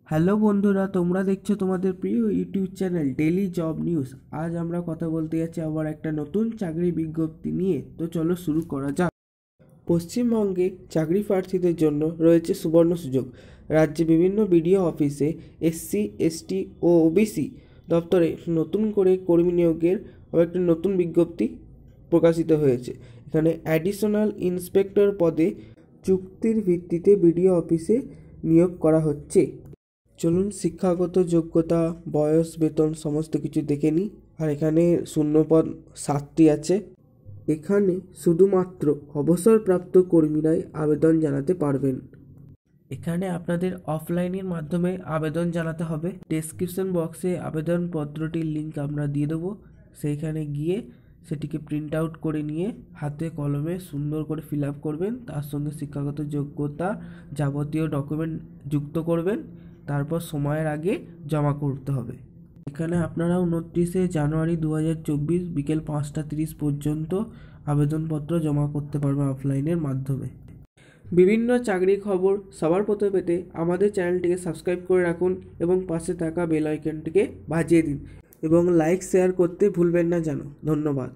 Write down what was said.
Hello বন্ধুরা, তোমরা দেখছো তোমাদের প্রিয় YouTube channel daily job news. আজ আমরা কথা বলতে যাচ্ছি আবার একটা নতুন চাকরি বিজ্ঞপ্তি নিয়ে। তো চলো শুরু করা যাক। পশ্চিমবঙ্গে চাকরি প্রার্থীদের জন্য রয়েছে সুবর্ণ সুযোগ। রাজ্যে বিভিন্ন বিডিও অফিসে এসসি, এসটি ও ওবিসি দপ্তরে নতুন করে কর্মী নিয়োগের একটা নতুন বিজ্ঞপ্তি প্রকাশিত হয়েছে। এখানে অ্যাডিশনাল ইন্সপেক্টর পদে চুক্তির ভিত্তিতে বিডিও অফিসে নিয়োগ করা হচ্ছে। চলুন শিক্ষাগত যোগ্যতা, বয়স, বেতন সমস্ত কিছু দেখে নিই। আর এখানে শূন্যপদ 7টি আছে। এখানে শুধুমাত্র অবসরপ্রাপ্ত কর্মীরাই আবেদন জানাতে পারবেন। এখানে আপনাদের অফলাইনের মাধ্যমে আবেদন জানাতে হবে। ডেসক্রিপশন বক্সে আবেদনপত্রটির লিঙ্ক আমরা দিয়ে দেবো। সেইখানে গিয়ে সেটিকে প্রিন্ট আউট করে নিয়ে হাতে কলমে সুন্দর করে ফিল আপ করবেন। তার সঙ্গে শিক্ষাগত যোগ্যতা যাবতীয় ডকুমেন্ট যুক্ত করবেন। তারপর সময়ের আগে জমা করতে হবে। এখানে আপনারা 29শে জানুয়ারি 2024 বিকেল 5টা 30 পর্যন্ত আবেদনপত্র জমা করতে পারবেন অফলাইনের মাধ্যমে। বিভিন্ন চাকরির খবর সবার প্রথমে পেতে আমাদের চ্যানেলটিকে সাবস্ক্রাইব করে রাখুন এবং পাশে থাকা বেল আইকনটিকে বাজিয়ে দিন এবং লাইক শেয়ার করতে ভুলবেন না যেন। ধন্যবাদ।